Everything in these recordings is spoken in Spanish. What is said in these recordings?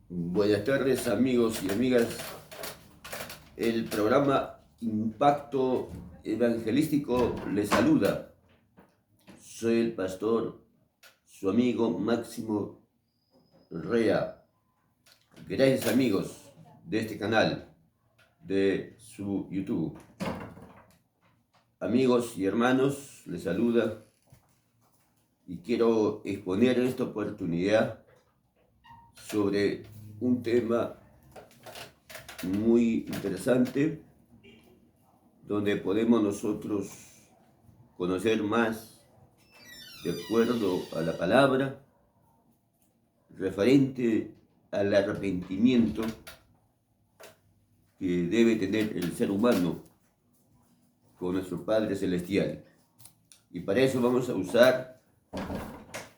Buenas tardes amigos y amigas. El programa Impacto Evangelístico les saluda. Soy el pastor, su amigo Máximo Rea. Gracias amigos de este canal, de su YouTube. Amigos y hermanos, les saluda y quiero exponer esta oportunidad sobre un tema muy interesante donde podemos nosotros conocer más de acuerdo a la palabra referente al arrepentimiento que debe tener el ser humano con nuestro Padre Celestial. Y para eso vamos a usar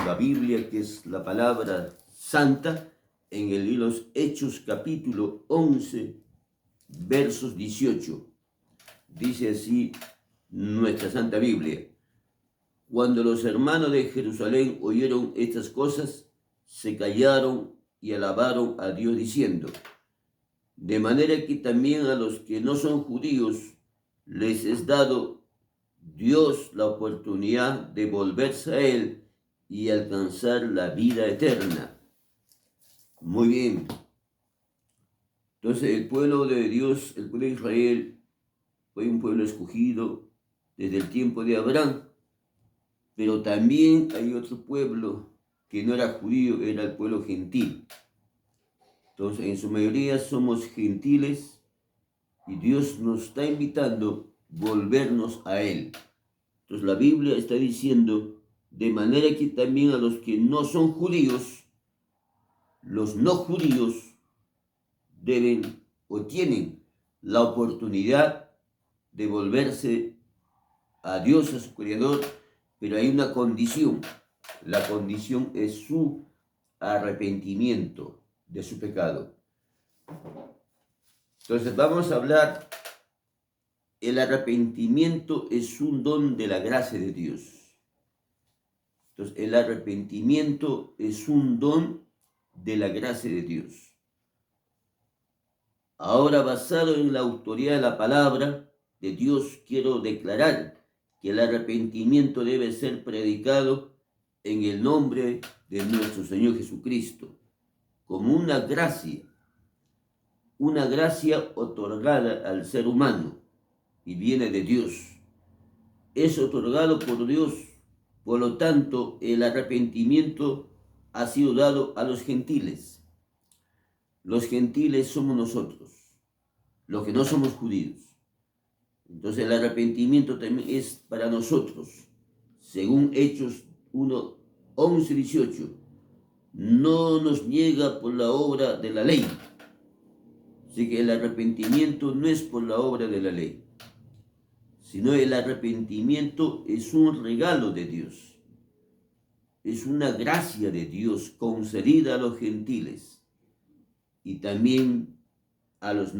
la Biblia, que es la palabra santa, en el libro de los Hechos capítulo 11, versos 18. Dice así nuestra Santa Biblia: cuando los hermanos de Jerusalén oyeron estas cosas, se callaron y alabaron a Dios diciendo: de manera que también a los que no son judíos les es dado Dios la oportunidad de volverse a Él y alcanzar la vida eterna. Muy bien. Entonces el pueblo de Dios, el pueblo de Israel, fue un pueblo escogido desde el tiempo de Abraham, pero también hay otro pueblo que no era judío, era el pueblo gentil. Entonces en su mayoría somos gentiles y Dios nos está invitando a volvernos a Él. Entonces la Biblia está diciendo: de manera que también a los que no son judíos, los no judíos deben o tienen la oportunidad de volverse a Dios, a su Creador, pero hay una condición. La condición es su arrepentimiento de su pecado. Entonces vamos a hablar, el arrepentimiento es un don de la gracia de Dios. Entonces el arrepentimiento es un don de la gracia de Dios. Ahora, basado en la autoridad de la palabra de Dios, quiero declarar que el arrepentimiento debe ser predicado en el nombre de nuestro Señor Jesucristo, como una gracia otorgada al ser humano y viene de Dios. Es otorgado por Dios, por lo tanto, el arrepentimiento ha sido dado a los gentiles. Los gentiles somos nosotros, los que no somos judíos. Entonces el arrepentimiento también es para nosotros, según Hechos 1, 11, 18. No nos niega por la obra de la ley. Así que el arrepentimiento no es por la obra de la ley, sino el arrepentimiento es un regalo de Dios. Es una gracia de Dios concedida a los gentiles y también a los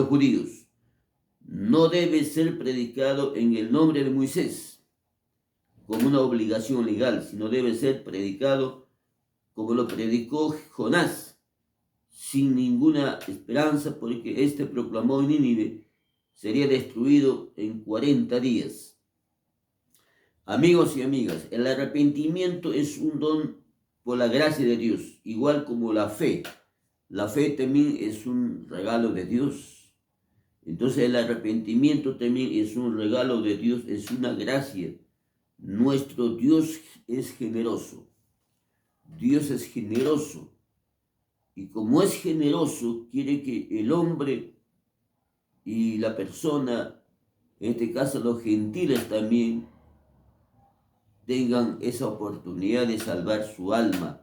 judíos. No debe ser predicado en el nombre de Moisés como una obligación legal, sino debe ser predicado como lo predicó Jonás, sin ninguna esperanza, porque éste proclamó en Nínive sería destruido en 40 días. Amigos y amigas, el arrepentimiento es un don por la gracia de Dios, igual como la fe. La fe también es un regalo de Dios. Entonces el arrepentimiento también es un regalo de Dios, es una gracia. Nuestro Dios es generoso. Dios es generoso. Y como es generoso, quiere que el hombre y la persona, en este caso los gentiles también, tengan esa oportunidad de salvar su alma.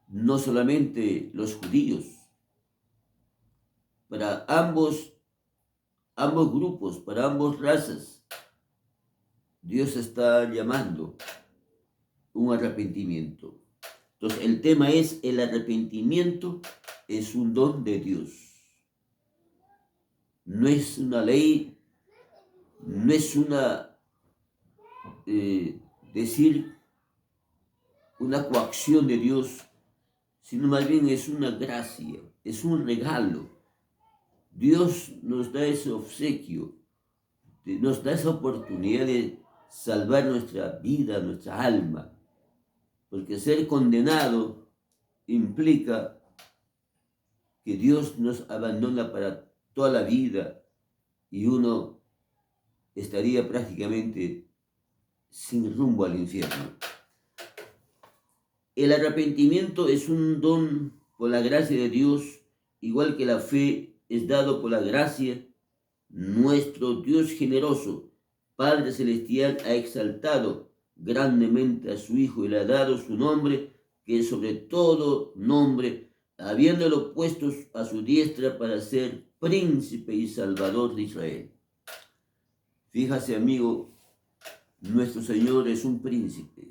No solamente los judíos. Para ambos grupos, para ambas razas, Dios está llamando un arrepentimiento. Entonces el tema es: el arrepentimiento es un don de Dios. No es una ley, no es una coacción de Dios, sino más bien es una gracia, es un regalo. Dios nos da ese obsequio, nos da esa oportunidad de salvar nuestra vida, nuestra alma, porque ser condenado implica que Dios nos abandona para toda la vida y uno estaría prácticamente sin rumbo al infierno. El arrepentimiento es un don por la gracia de Dios, igual que la fe es dado por la gracia. Nuestro Dios generoso, Padre Celestial, ha exaltado grandemente a su Hijo y le ha dado su nombre, que es sobre todo nombre, habiéndolo puesto a su diestra para ser príncipe y salvador de Israel. Fíjase, amigo, nuestro Señor es un príncipe.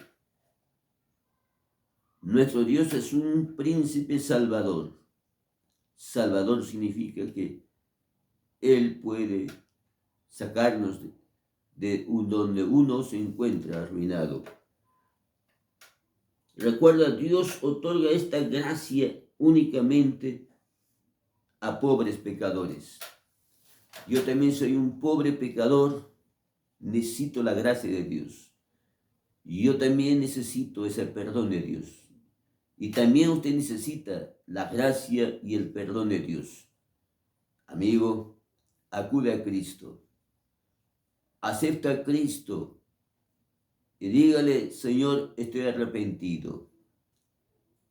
Nuestro Dios es un príncipe salvador. Salvador significa que Él puede sacarnos de donde uno se encuentra arruinado. Recuerda, Dios otorga esta gracia únicamente a pobres pecadores. Yo también soy un pobre pecador, necesito la gracia de Dios. Yo también necesito ese perdón de Dios. Y también usted necesita la gracia y el perdón de Dios. Amigo, acude a Cristo. Acepta a Cristo y dígale: Señor, estoy arrepentido.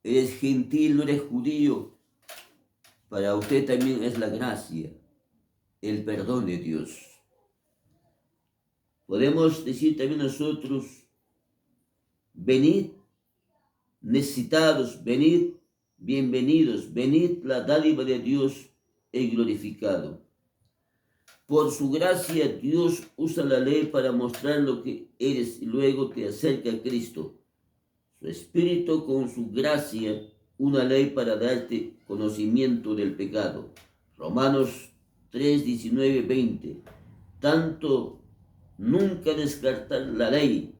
Eres gentil, no eres judío. Para usted también es la gracia, el perdón de Dios. Podemos decir también nosotros: venid necesitados, venid bienvenidos, venid, la dádiva de Dios es glorificado. Por su gracia, Dios usa la ley para mostrar lo que eres y luego te acerca a Cristo. Su Espíritu con su gracia, una ley para darte conocimiento del pecado. Romanos 3, 19, 20. Tanto nunca descartar la ley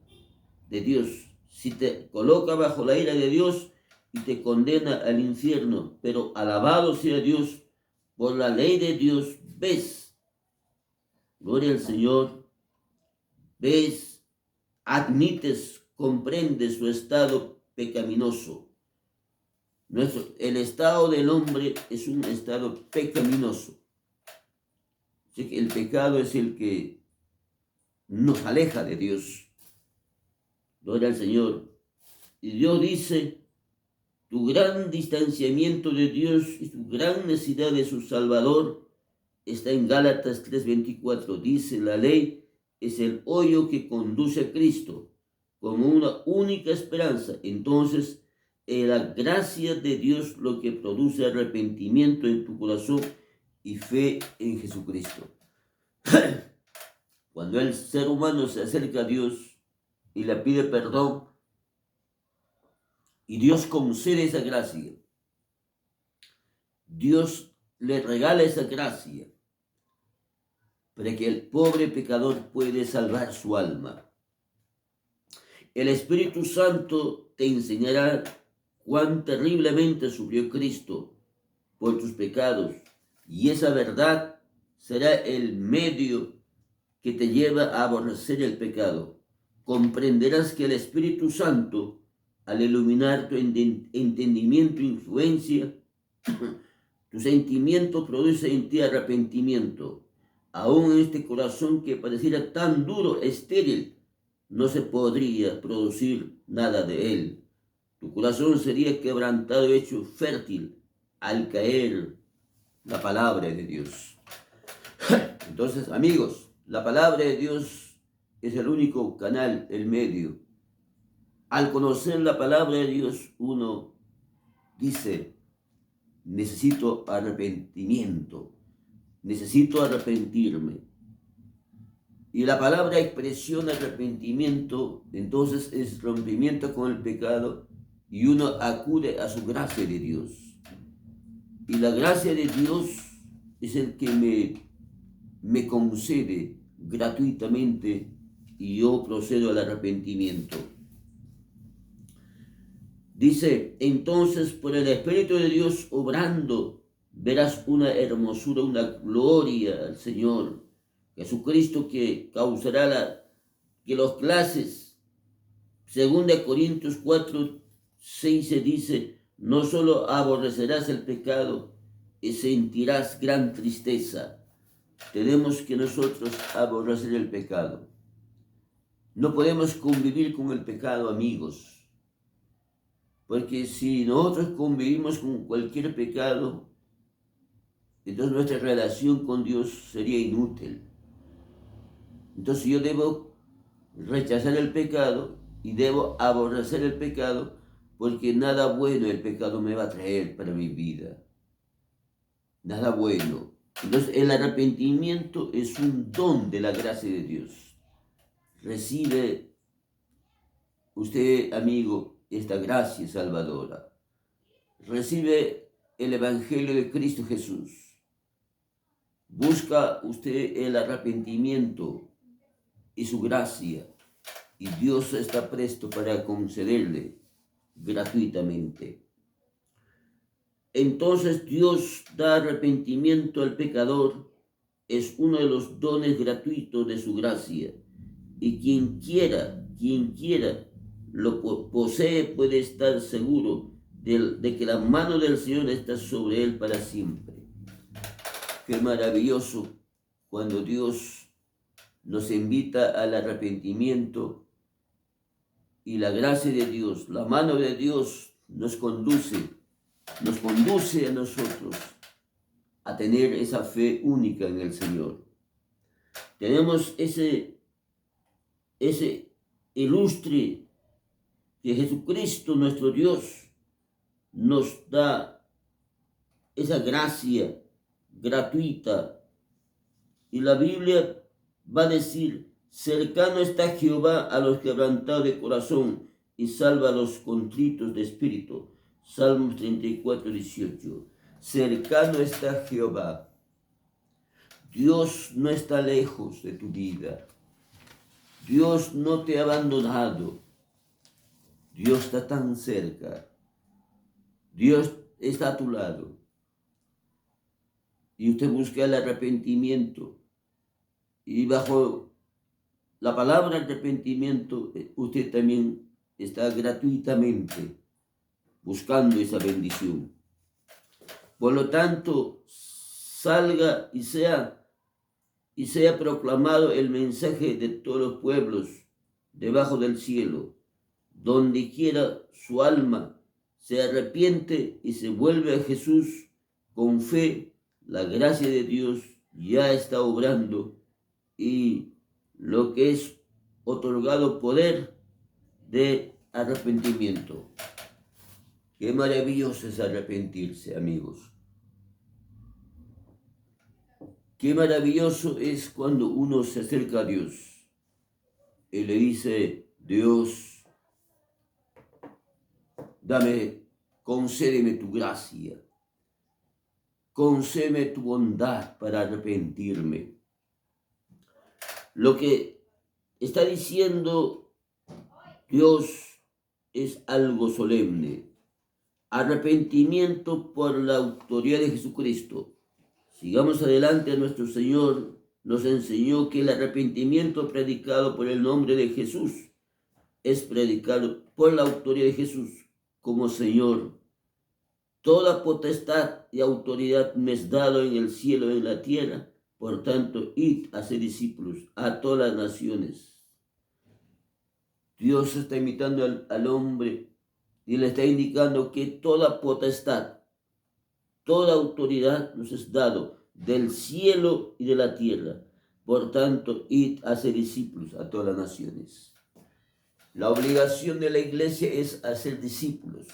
de Dios. Si te coloca bajo la ira de Dios y te condena al infierno, pero alabado sea Dios, por la ley de Dios ves, gloria al Señor, ves, admites, comprendes su estado pecaminoso. El estado del hombre es un estado pecaminoso. Así que el pecado es el que nos aleja de Dios. Gloria al Señor. Y Dios dice: tu gran distanciamiento de Dios y tu gran necesidad de su Salvador está en Gálatas 3:24. Dice: la ley es el hoyo que conduce a Cristo como una única esperanza. Entonces, la gracia de Dios lo que produce arrepentimiento en tu corazón y fe en Jesucristo. Cuando el ser humano se acerca a Dios y le pide perdón, y Dios concede esa gracia, Dios le regala esa gracia para que el pobre pecador pueda salvar su alma. El Espíritu Santo te enseñará cuán terriblemente sufrió Cristo por tus pecados, y esa verdad será el medio que te lleva a aborrecer el pecado. Comprenderás que el Espíritu Santo, al iluminar tu entendimiento e influencia, tu sentimiento produce en ti arrepentimiento. Aún en este corazón que pareciera tan duro, estéril, no se podría producir nada de él. Tu corazón sería quebrantado, hecho fértil, al caer la palabra de Dios. Entonces, amigos, la palabra de Dios es el único canal, el medio. Al conocer la palabra de Dios, uno dice: necesito arrepentimiento, necesito arrepentirme. Y la palabra expresión arrepentimiento, entonces, es rompimiento con el pecado, y uno acude a su gracia de Dios. Y la gracia de Dios es el que me concede gratuitamente, y yo procedo al arrepentimiento. Dice, entonces por el Espíritu de Dios obrando, verás una hermosura, una gloria al Señor. Jesucristo que causará que los clases, 2 Corintios 4:6 se dice, no solo aborrecerás el pecado y sentirás gran tristeza. Tenemos que nosotros aborrecer el pecado. No podemos convivir con el pecado, amigos, porque si nosotros convivimos con cualquier pecado, entonces nuestra relación con Dios sería inútil. Entonces yo debo rechazar el pecado y debo aborrecer el pecado, porque nada bueno el pecado me va a traer para mi vida. Nada bueno. Entonces el arrepentimiento es un don de la gracia de Dios. Recibe usted, amigo, esta gracia salvadora. Recibe el Evangelio de Cristo Jesús. Busca usted el arrepentimiento y su gracia, y Dios está presto para concederle gratuitamente. Entonces Dios da arrepentimiento al pecador, es uno de los dones gratuitos de su gracia, y quien quiera lo posee puede estar seguro de que la mano del Señor está sobre él para siempre. Qué maravilloso cuando Dios nos invita al arrepentimiento y la gracia de Dios, la mano de Dios nos conduce a nosotros a tener esa fe única en el Señor. Tenemos ese ilustre que Jesucristo, nuestro Dios, nos da esa gracia gratuita. Y la Biblia va a decir, cercano está Jehová a los quebrantados de corazón y salva a los contritos de espíritu. Salmos 34:18. Cercano está Jehová. Dios no está lejos de tu vida. Dios no te ha abandonado. Dios está tan cerca. Dios está a tu lado. Y usted busca el arrepentimiento. Y bajo la palabra arrepentimiento, usted también está gratuitamente buscando esa bendición. Por lo tanto, salga y sea proclamado el mensaje de todos los pueblos debajo del cielo. Donde quiera su alma se arrepiente y se vuelve a Jesús con fe, la gracia de Dios ya está obrando, y lo que es otorgado poder de arrepentimiento. Qué maravilloso es arrepentirse, amigos. Qué maravilloso es cuando uno se acerca a Dios y le dice, Dios, concédeme tu gracia, concédeme tu bondad para arrepentirme. Lo que está diciendo Dios es algo solemne. Arrepentimiento por la autoridad de Jesucristo. Sigamos adelante. Nuestro Señor nos enseñó que el arrepentimiento predicado por el nombre de Jesús es predicado por la autoridad de Jesús como Señor. Toda potestad y autoridad me es dado en el cielo y en la tierra. Por tanto, id a ser discípulos a todas las naciones. Dios está invitando al hombre y le está indicando que toda potestad, toda autoridad nos es dado del cielo y de la tierra. Por tanto, id a ser discípulos a todas las naciones. La obligación de la iglesia es hacer discípulos.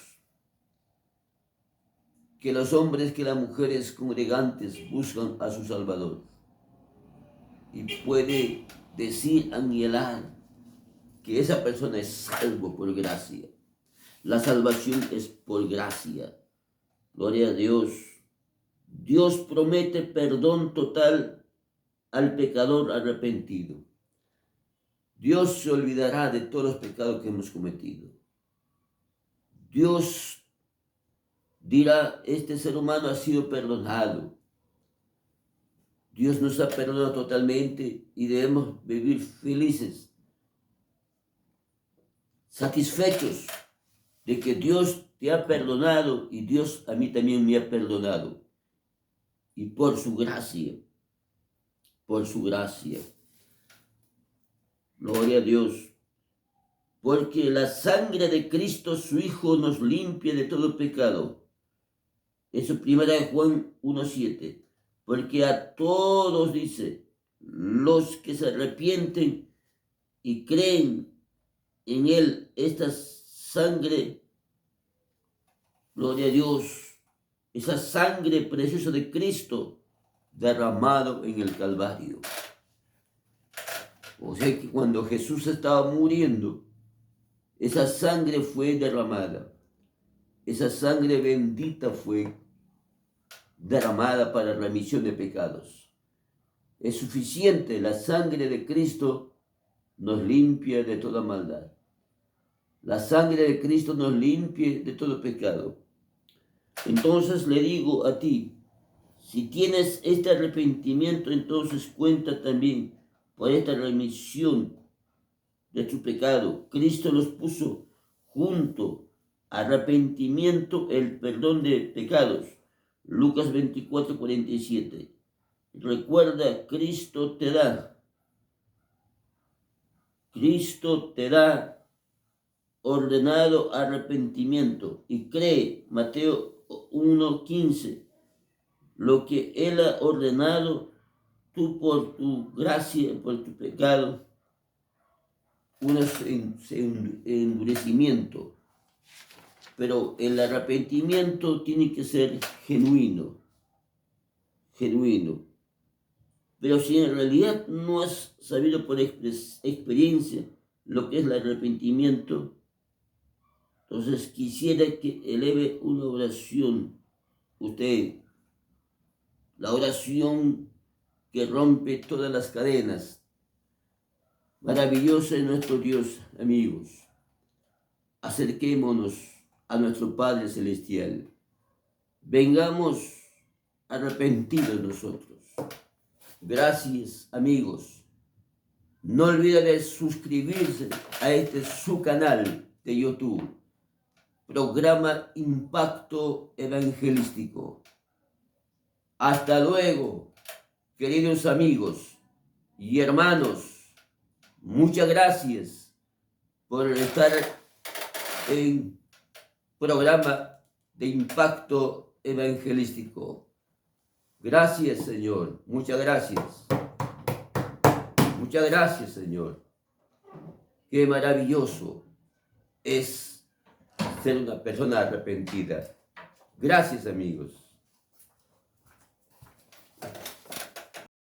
Que los hombres, que las mujeres congregantes buscan a su Salvador. Y puede decir, anhelar, que esa persona es salvo por gracia. La salvación es por gracia. Gloria a Dios. Dios promete perdón total al pecador arrepentido. Dios se olvidará de todos los pecados que hemos cometido. Dios dirá, este ser humano ha sido perdonado. Dios nos ha perdonado totalmente y debemos vivir felices, satisfechos de que Dios te ha perdonado y Dios a mí también me ha perdonado. Y por su gracia, gloria a Dios, porque la sangre de Cristo, su Hijo, nos limpia de todo pecado. Eso 1 Juan 1:7. Porque a todos, dice, los que se arrepienten y creen en Él, esta sangre, gloria a Dios, esa sangre preciosa de Cristo derramado en el Calvario. O sea que cuando Jesús estaba muriendo, esa sangre fue derramada. Esa sangre bendita fue derramada para remisión de pecados. Es suficiente, la sangre de Cristo nos limpia de toda maldad. La sangre de Cristo nos limpia de todo pecado. Entonces le digo a ti, si tienes este arrepentimiento, entonces cuenta también por esta remisión de tu pecado. Cristo los puso junto, arrepentimiento, el perdón de pecados. Lucas 24:47. Recuerda, Cristo te da ordenado arrepentimiento y cree, Mateo 1:15, lo que Él ha ordenado, tú por tu gracia, por tu pecado, un endurecimiento. Pero el arrepentimiento tiene que ser genuino. Pero si en realidad no has sabido por experiencia lo que es el arrepentimiento, entonces quisiera que eleve una oración, usted, la oración que rompe todas las cadenas. Maravilloso es nuestro Dios, amigos. Acerquémonos a nuestro Padre Celestial. Vengamos arrepentidos nosotros. Gracias, amigos. No olviden de suscribirse a su canal de YouTube. Programa Impacto Evangelístico. Hasta luego, queridos amigos y hermanos. Muchas gracias por estar en programa de Impacto Evangelístico. Gracias, Señor. Muchas gracias. Muchas gracias, Señor. Qué maravilloso es ser una persona arrepentida. Gracias, amigos.